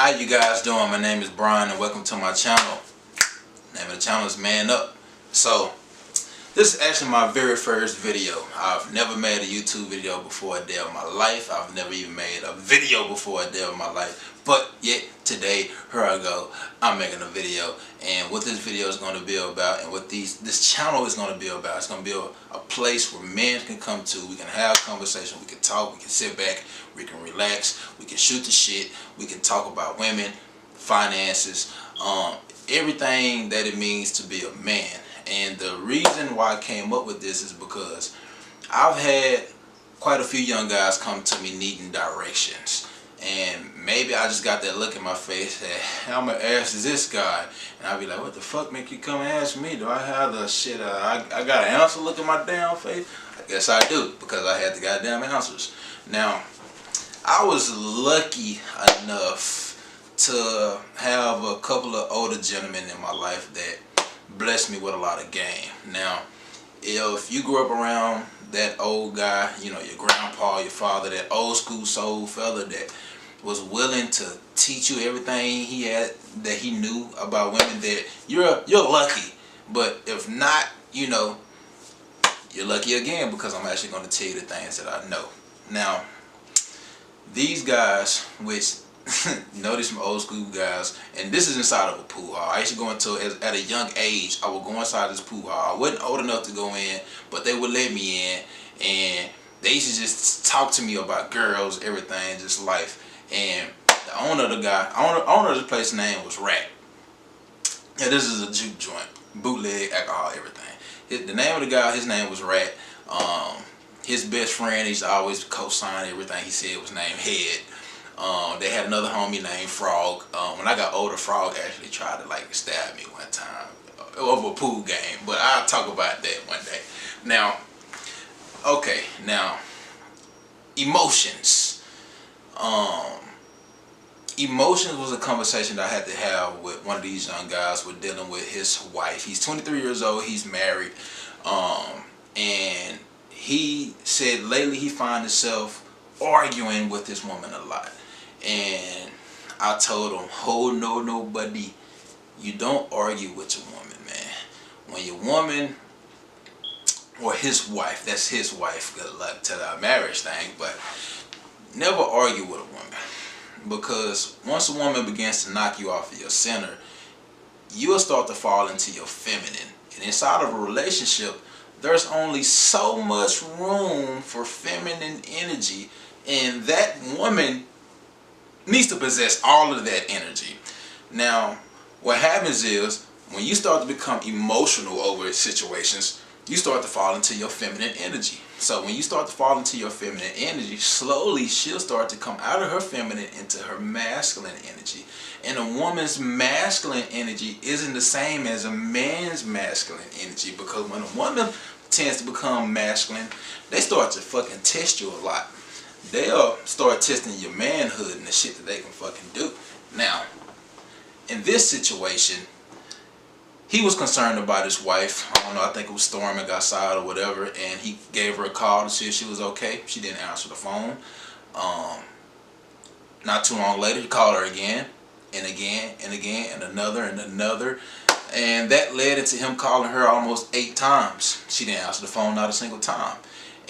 How you guys doing? My name is Brian and welcome to my channel. The name of the channel is Man Up. So, this is actually my very first video. I've never made a YouTube video before a day of my life. I've never even made a video before a day of my life. But yet, today, here I go. I'm making a video. And what this video is going to be about and what this channel is going to be about, it's going to be a place where men can come to. We can have conversation. We can talk. We can sit back. We can relax. We can shoot the shit. We can talk about women, finances, everything that it means to be a man. And the reason why I came up with this is because I've had quite a few young guys come to me needing directions. And maybe I just got that look in my face that, how much ass is this guy? And I'll be like, what the fuck make you come and ask me? Do I have the shit? I got an answer look in my damn face? I guess I do, because I had the goddamn answers. Now, I was lucky enough to have a couple of older gentlemen in my life that blessed me with a lot of game. Now, if you grew up around that old guy, you know, your grandpa, your father, that old school soul fella that was willing to teach you everything he had, that he knew about women, that you're lucky. But if not, you know, you're lucky again, because I'm actually going to tell you the things that I know. Now, these guys, which you know, these some old school guys, and this is inside of a pool hall. I used to go into, at a young age, I would go inside this pool hall. I wasn't old enough to go in, but they would let me in, and they used to just talk to me about girls, everything, just life. And the owner of the this place name was Rat. Yeah, this is a juke joint, bootleg, alcohol, everything. The name of the guy, his name was Rat. His best friend, he used to always co-sign everything he said was named Head. They had another homie named Frog. When I got older, Frog actually tried to like stab me one time over a pool game, but I'll talk about that one day. Now, okay, now emotions. Emotions was a conversation that I had to have with one of these young guys with dealing with his wife. He's 23 years old. He's married, and he said lately he finds himself arguing with this woman a lot. And I told him, oh no, buddy, you don't argue with your woman, man. When your woman, or his wife, that's his wife, good luck to the marriage thing, but never argue with a woman. Because once a woman begins to knock you off of your center, you'll start to fall into your feminine. And inside of a relationship, there's only so much room for feminine energy, and that woman needs to possess all of that energy. Now, what happens is, when you start to become emotional over situations, you start to fall into your feminine energy. So when you start to fall into your feminine energy, slowly she'll start to come out of her feminine into her masculine energy. And a woman's masculine energy isn't the same as a man's masculine energy, because when a woman tends to become masculine, they start to fucking test you a lot. They'll start testing your manhood and the shit that they can fucking do. Now, in this situation, he was concerned about his wife. I don't know, I think it was storming outside or whatever, and he gave her a call to see if she was okay. She didn't answer the phone. Not too long later, he called her again, and again, and again, and another, and another. And that led into him calling her almost 8 times. She didn't answer the phone not a single time.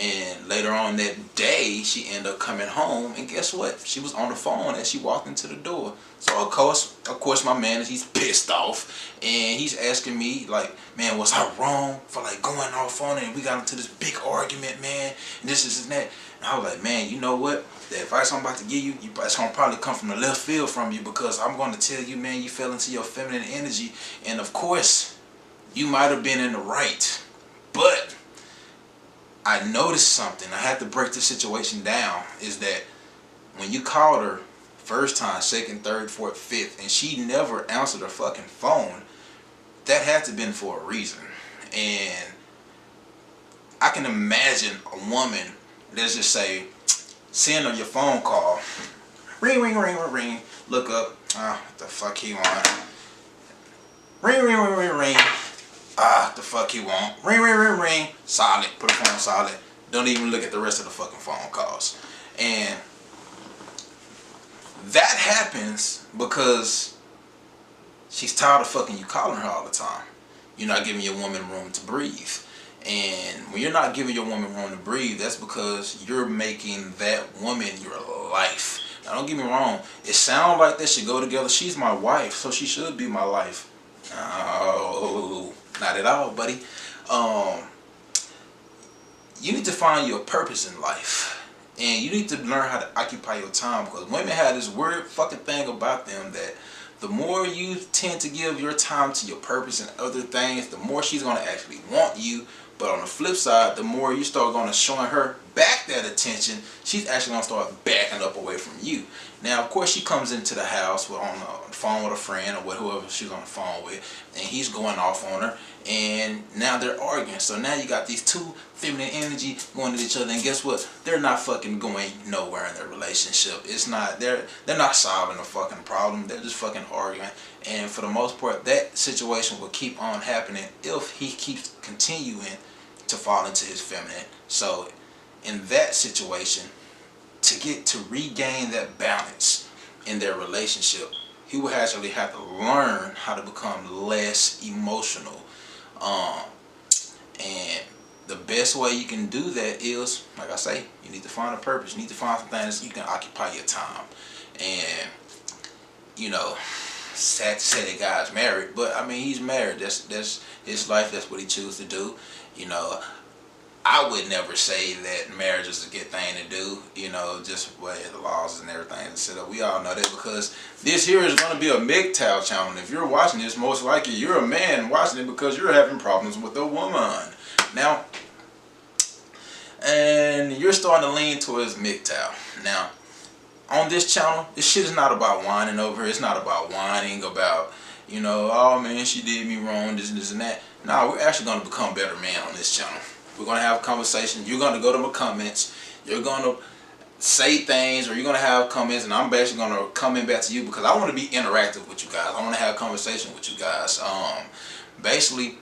And later on that day, she ended up coming home, and guess what? She was on the phone as she walked into the door. So of course, my man, he's pissed off, and he's asking me like, man, was I wrong for like going off on it? And we got into this big argument, man, and this and that. And I was like, man, you know what? The advice I'm about to give you, it's gonna probably come from the left field from you, because I'm going to tell you, man, you fell into your feminine energy, and of course, you might have been in the right, but I noticed something. I had to break the situation down, is that when you called her first time, second, third, fourth, fifth, and she never answered her fucking phone, that had to been for a reason. And I can imagine a woman, let's just say, seeing on your phone call, ring, ring, ring, ring, ring, look up, what the fuck he want? Ring, ring, ring, ring, ring. The fuck he want? Ring, ring, ring, ring. Solid. Put the phone on solid. Don't even look at the rest of the fucking phone calls. And That happens because she's tired of fucking you calling her all the time. You're not giving your woman room to breathe. And when you're not giving your woman room to breathe, that's because you're making that woman your life. Now, don't get me wrong. It sounds like they should go together. She's my wife, so she should be my life. No, not at all, buddy. You need to find your purpose in life. And you need to learn how to occupy your time, because women have this weird fucking thing about them that the more you tend to give your time to your purpose and other things, the more she's going to actually want you. But on the flip side, the more you start going to showing her back that attention, she's actually going to start backing up away from you. Now, of course, she comes into the house on the phone with a friend or with whoever she's on the phone with, and he's going off on her, and now they're arguing. So now you got these two feminine energy going at each other, and guess what? They're not fucking going nowhere in their relationship. It's not, they're not solving a fucking problem. They're just fucking arguing. And for the most part, that situation will keep on happening if he keeps continuing to fall into his feminine. So in that situation, to regain that balance in their relationship, he will actually have to learn how to become less emotional. And the best way you can do that is, like I say, you need to find a purpose. You need to find some things you can occupy your time. And, you know, sad to say that guy's married, but I mean, he's married. That's his life. That's what he chooses to do. You know, I would never say that marriage is a good thing to do, you know, just way the laws and everything set up. We all know that, because this here is going to be a MGTOW channel. And if you're watching this, most likely you're a man watching it because you're having problems with a woman. Now, and you're starting to lean towards MGTOW. Now, on this channel, this shit is not about whining over here. It's not about whining about, you know, oh man, she did me wrong, this and this and that. No, we're actually going to become better men on this channel. We're going to have a conversation. You're going to go to my comments. You're going to say things, or you're going to have comments, and I'm basically going to come in back to you because I want to be interactive with you guys. I want to have a conversation with you guys. Basically,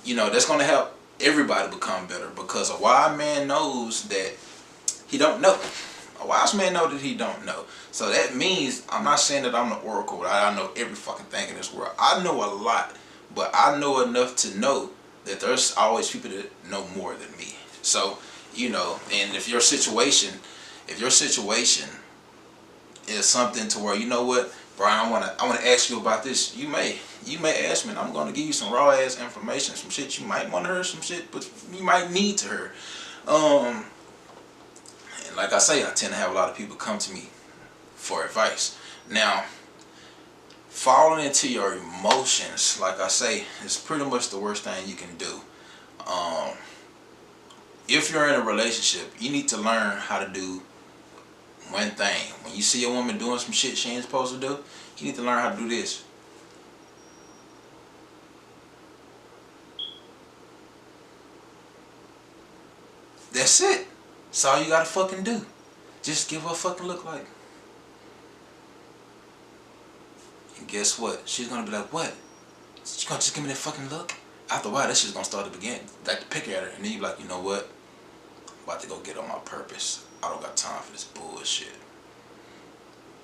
you know, that's going to help everybody become better, because a wise man knows that he don't know. A wise man knows that he don't know. So that means, I'm not saying that I'm the oracle. I know every fucking thing in this world. I know a lot, but I know enough to know that there's always people that know more than me. So, you know, and if your situation is something to where, you know what, Brian, I wanna ask you about this, you may ask me, and I'm gonna give you some raw ass information, some shit you might want to hear, some shit but you might need to hear. And like I say, I tend to have a lot of people come to me for advice. Now, falling into your emotions, like I say, is pretty much the worst thing you can do. If you're in a relationship, you need to learn how to do one thing. When you see a woman doing some shit she ain't supposed to do, you need to learn how to do this. That's it. That's all you gotta fucking do. Just give her a fucking look like. And guess what? She's gonna be like, what? She gonna just give me that fucking look? After a while, that shit's gonna start to begin, like to pick at her. And then you be like, you know what? I'm about to go get on my purpose. I don't got time for this bullshit.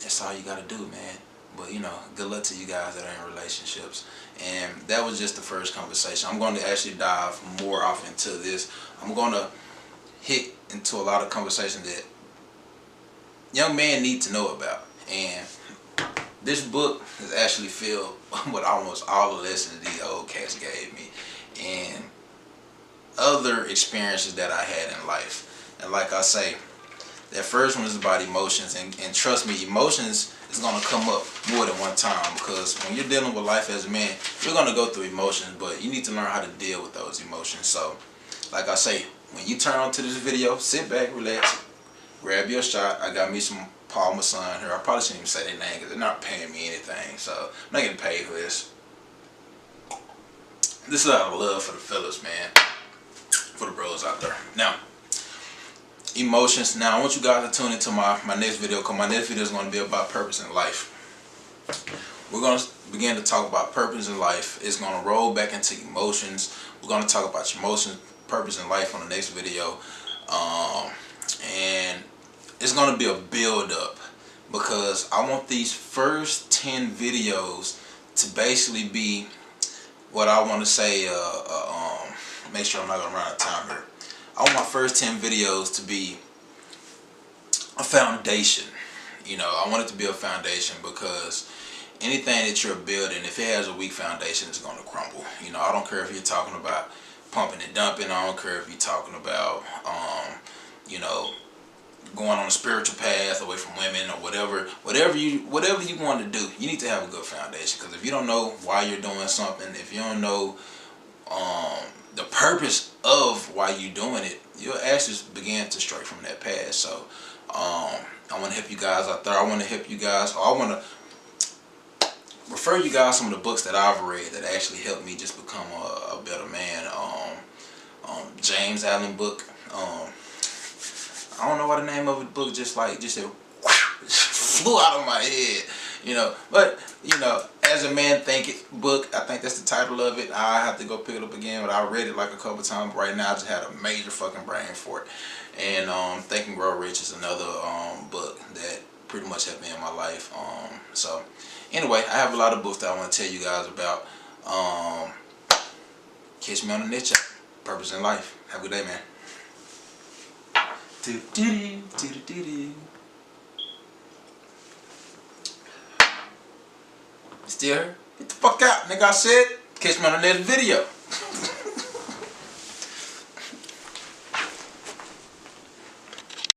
That's all you gotta do, man. But you know, good luck to you guys that are in relationships. And that was just the first conversation. I'm going to actually dive more off into this. I'm going to hit into a lot of conversations that young men need to know about. And this book is actually filled with almost all the lessons these old cats gave me, and other experiences that I had in life. And like I say, that first one is about emotions, and trust me, emotions is going to come up more than one time, because when you're dealing with life as a man, you're going to go through emotions, but you need to learn how to deal with those emotions. So like I say, when you turn on to this video, sit back, relax, grab your shot. I got me some Paul Masson here. I probably shouldn't even say their name because they're not paying me anything, so I'm not getting paid for this. This is out of love for the fellas, man, for the bros out there. Now, emotions. Now I want you guys to tune into my next video, because my next video is going to be about purpose in life. We're going to begin to talk about purpose in life. It's going to roll back into emotions. We're going to talk about emotions, purpose in life on the next video. And it's going to be a build up, because I want these first 10 videos to basically be what I want to say, make sure I'm not going to run out of time here. I want my first 10 videos to be a foundation. You know, I want it to be a foundation, because anything that you're building, if it has a weak foundation, it's going to crumble. You know, I don't care if you're talking about pumping and dumping. I don't care if you're talking about, you know, going on a spiritual path away from women or whatever you want to do. You need to have a good foundation, because if you don't know why you're doing something, if you don't know the purpose of why you're doing it, you'll actually begin to stray from that path. So I want to help you guys out there. I want to help you guys. I want to refer you guys some of the books that I've read that actually helped me just become a better man. James Allen book. I don't know what the name of the book just flew out of my head, you know. But you know, As a Man Thinketh book, I think that's the title of it. I have to go pick it up again, but I read it like a couple times. But right now, I just had a major fucking brain for it. And Think and Grow Rich is another book that pretty much helped me in my life. So anyway, I have a lot of books that I want to tell you guys about. Catch me on the next chapter. Purpose in Life. Have a good day, man. Still here? Get the fuck out, nigga. I said, catch me on the next video.